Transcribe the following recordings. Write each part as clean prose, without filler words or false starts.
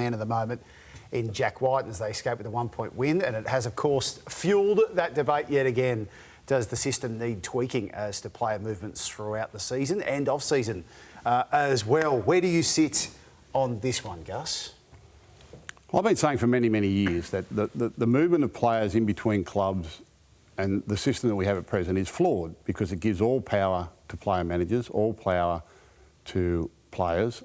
man of the moment in Jack White as they escape with a 1-point win. And it has, of course, fuelled that debate yet again. Does the system need tweaking as to player movements throughout the season and off-season as well? Where do you sit on this one, Gus? Well, I've been saying for many, many years that the movement of players in between clubs and the system that we have at present is flawed because it gives all power to player managers, all power to players,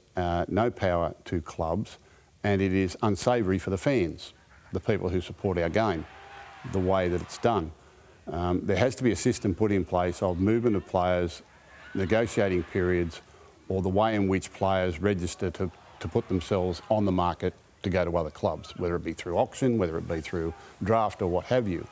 no power to clubs, and it is unsavoury for the fans, the people who support our game, the way that it's done. There has to be a system put in place of movement of players, negotiating periods, or the way in which players register to put themselves on the market to go to other clubs, whether it be through auction, whether it be through draft or what have you.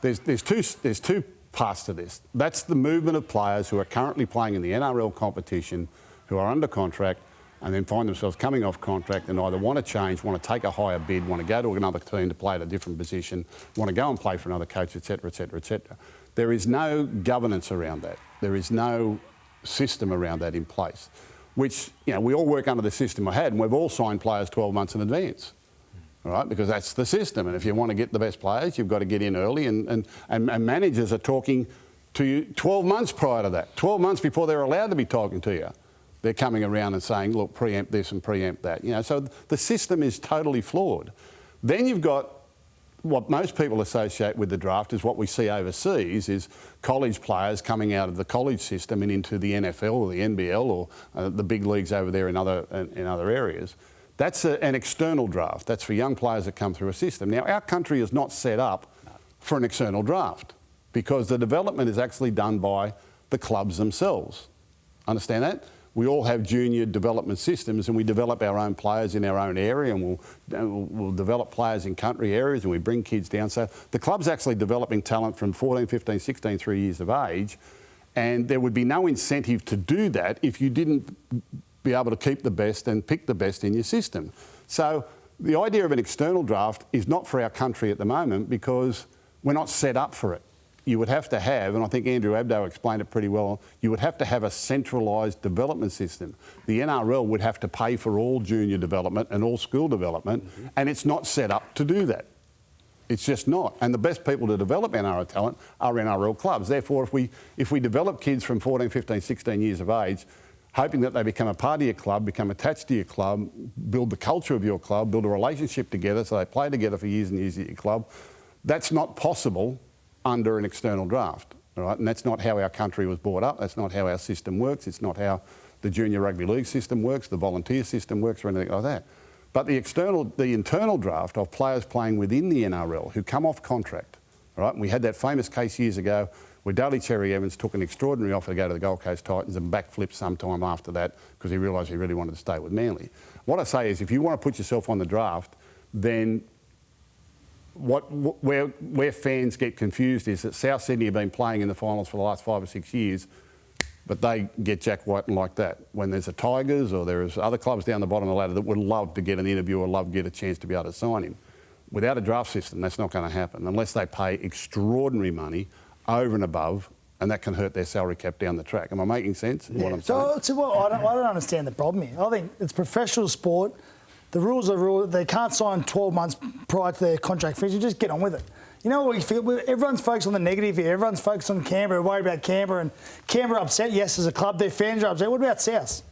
There's two parts to this. That's the movement of players who are currently playing in the NRL competition, who are under contract, and then find themselves coming off contract and either want to change, want to take a higher bid, want to go to another team to play at a different position, want to go and play for another coach, etc., etc., etc. There is no governance around that. There is no system around that in place, which, you know, we all work under the system I had, and we've all signed players 12 months in advance, all right, because that's the system. And if you want to get the best players, you've got to get in early, and managers are talking to you 12 months prior to that, 12 months before they're allowed to be talking to you. They're coming around and saying, look, preempt this and preempt that. You know, so the system is totally flawed. Then you've got what most people associate with the draft is what we see overseas is college players coming out of the college system and into the NFL or the NBL or the big leagues over there in other areas. That's an external draft. That's for young players that come through a system. Now, our country is not set up for an external draft because the development is actually done by the clubs themselves. Understand that? We all have junior development systems and we develop our own players in our own area and we'll develop players in country areas and we bring kids down. So the club's actually developing talent from 14, 15, 16, 3 years of age, and there would be no incentive to do that if you didn't be able to keep the best and pick the best in your system. So the idea of an external draft is not for our country at the moment because we're not set up for it. You would have to have, and I think Andrew Abdo explained it pretty well, you would have to have a centralised development system. The NRL would have to pay for all junior development and all school development, and it's not set up to do that. It's just not. And the best people to develop NRL talent are NRL clubs. Therefore, if we develop kids from 14, 15, 16 years of age, hoping that they become a part of your club, become attached to your club, build the culture of your club, build a relationship together so they play together for years and years at your club, that's not possible under an external draft, all right? And that's not how our country was brought up. That's not how our system works. It's not how the junior rugby league system works, the volunteer system works, or anything like that. But the internal draft of players playing within the NRL who come off contract, all right? And we had that famous case years ago where Daly Cherry Evans took an extraordinary offer to go to the Gold Coast Titans and backflipped sometime after that because he realised he really wanted to stay with Manly. What I say is if you want to put yourself on the draft, then where fans get confused is that South Sydney have been playing in the finals for the last 5 or 6 years, but they get Jack White like that. When there's a Tigers or there's other clubs down the bottom of the ladder that would love to get an interview or love to get a chance to be able to sign him. Without a draft system, that's not going to happen unless they pay extraordinary money over and above, and that can hurt their salary cap down the track. Am I making sense in what I'm saying? So I don't understand the problem here. I think it's professional sport. The rules are rules. They can't sign 12 months prior to their contract finish. You just get on with it. You know what? Everyone's focused on the negative here. Everyone's focused on Canberra, worried about Canberra. And Canberra upset, yes, as a club. Their fans are upset. What about South?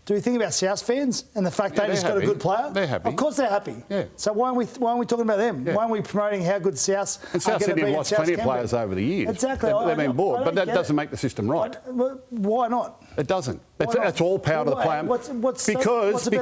Do we think about South fans and the fact they just got a good player? They're happy. Of course they're happy. Yeah. So why aren't we talking about them? Yeah. Why aren't we promoting how good South and South Sydney have lost plenty of players over the years. Exactly. They've been bored, but that doesn't make the system right. Why not? It doesn't. It's all power to the player. Because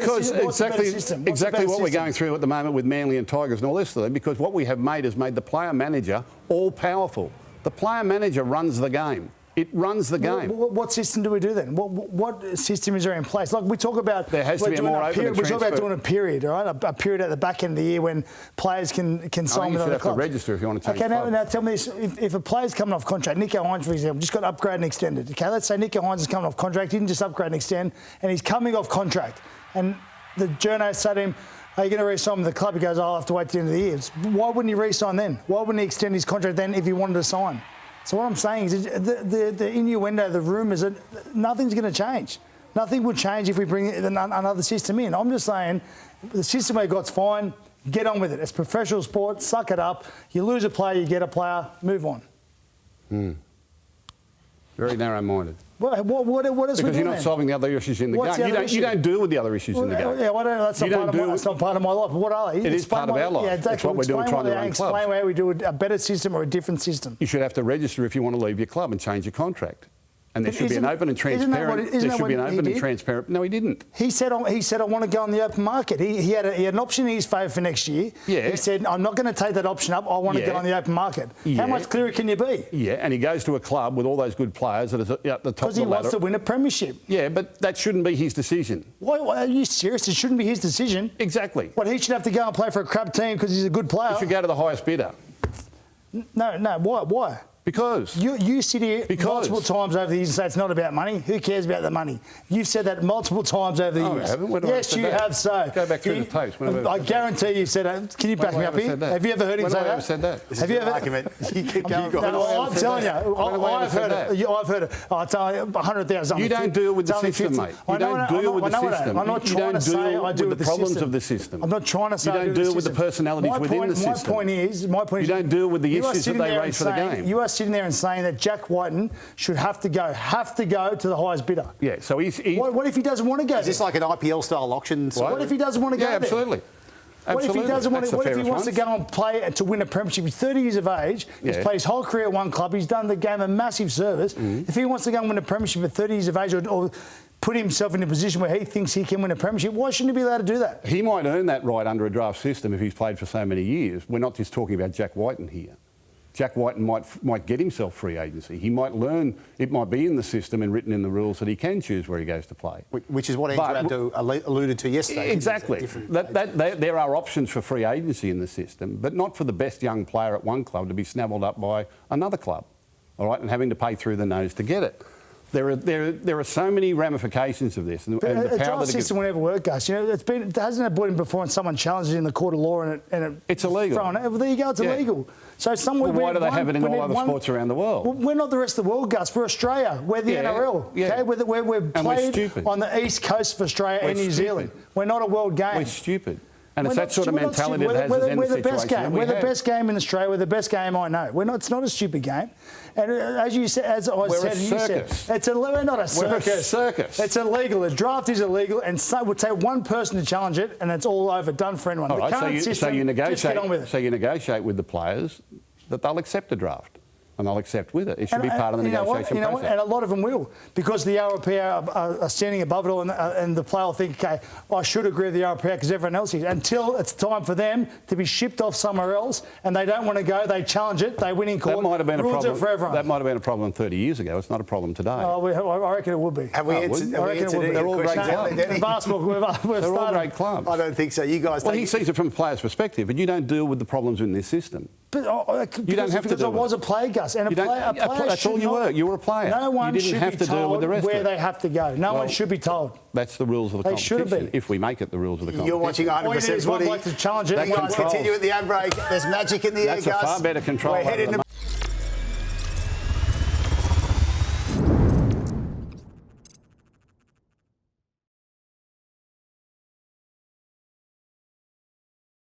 exactly what we're going through at the moment with Manly and Tigers and all this stuff, because what we have made is made the player manager all powerful. The player manager runs the game. It runs the game. What system do we do then? What system is there in place? Like we talk about, there has to be a more open. We're talking about doing a period, all right? A period at the back end of the year when players can sign with other clubs. You should have to register if you want to change. Okay, now tell me this: if a player's coming off contract, Nico Hines, for example, just got upgraded and extended. Okay, let's say Nico Hines is coming off contract, he didn't just upgrade and extend, and he's coming off contract, and the journos say to him, "Are you going to re-sign with the club?" He goes, "I'll have to wait till the end of the year." Why wouldn't he re-sign then? Why wouldn't he extend his contract then if he wanted to sign? So what I'm saying is the innuendo, the rumours, that nothing's going to change. Nothing will change if we bring another system in. I'm just saying the system we got's fine. Get on with it. It's professional sport. Suck it up. You lose a player, you get a player. Move on. Very narrow-minded. What else because we doing you're not then? solving the other issues in the game. You don't deal with the other issues in the game. Yeah, well, that's not part of my life. But what are they? It is part of our life. Yeah, exactly. It's what we're doing trying to run clubs. Explain how we do a better system or a different system. You should have to register if you want to leave your club and change your contract. And there should be an open and transparent. There should be an open and transparent. No, he didn't. He said, I want to go on the open market. He had an option in his favour for next year. Yeah. He said, I'm not going to take that option up. I want to get on the open market. Yeah. How much clearer can you be? Yeah, and he goes to a club with all those good players that are at the top of the ladder. Because he wants to win a premiership. Yeah, but that shouldn't be his decision. Why are you serious? It shouldn't be his decision. Exactly. What, he should have to go and play for a crap team because he's a good player? He should go to the highest bidder. No. Why? Because you sit here multiple times over the years and say it's not about money. Who cares about the money? You've said that multiple times over the years. I haven't. Yes, you have. So go back through the tapes. I guarantee you said that. Can you back me up here? Have you ever heard him say that? When have I ever said that? Have you ever? Argument. You keep going. No, I'm telling you. I've heard it. I've heard it. I'll tell you 100,000. You don't deal with the system, mate. You don't deal with the system. I'm not trying to say I do with the problems of the system. I'm not trying to say I do with the system. You don't deal with the personalities within the system. My point is, you don't deal with the issues that they raise for the game. You are sitting there and saying that Jack Whiten should have to go to the highest bidder. Yeah, so what if he doesn't want to go? Is this like an IPL style auction? What if he doesn't want to go there? Absolutely. What if he doesn't want to? What if he wants to go and play to win a premiership? He's 30 years of age. He's played his whole career at one club. He's done the game a massive service. If he wants to go and win a premiership at 30 years of age, or put himself in a position where he thinks he can win a premiership, why shouldn't he be allowed to do that? He might earn that right under a draft system if he's played for so many years. We're not just talking about Jack Whiten here. Jack Whiten might get himself free agency. He might learn, it might be in the system and written in the rules that he can choose where he goes to play. Which is what Andrew alluded to yesterday. Exactly. There are options for free agency in the system, but not for the best young player at one club to be snavelled up by another club, all right, and having to pay through the nose to get it. There are so many ramifications of this. And the draft system will never work, Gus. You know, it hasn't it brought in before and someone challenges it in the court of law and it's illegal. Well, there you go, it's illegal. So somewhere why do they have it in all other sports around the world? Well, we're not the rest of the world, Gus. We're Australia. We're the NRL. Okay? We're played on the east coast of Australia and New Zealand. We're not a world game. We're stupid. And it's that sort of mentality that has in the situation. We're the best game in Australia. We're the best game I know. It's not a stupid game. And as you said, we're not a circus. We're a circus. It's illegal. The draft is illegal, and so it would take one person to challenge it, and it's all over, done for anyone. All right, so you negotiate with the players that they'll accept the draft. And they'll accept with it. It should be part of the negotiation process. And a lot of them will, because the RPA are standing above it all, and the player will think, okay, I should agree with the RPA because everyone else is. Until it's time for them to be shipped off somewhere else, and they don't want to go, they challenge it, they win in court. That might have been rules it for everyone. That might have been a problem 30 years ago. It's not a problem today. Oh, I reckon it would be. Have we answered? They're all great clubs. They're all great clubs. I don't think so. You guys. Well, he sees it from a player's perspective, but you don't deal with the problems in this system. But you don't have to. Because I was a player, Gus, and a player that's all you were. You were a player. No one should have to deal with the rest where they have to go. No one should be told. That's the rules of the competition. They should be. If we make it the rules of the competition. You're watching 100% footy. Like to challenge it. You guys continue at the ad break. There's magic in the air, Gus. That's a far better control. We're heading to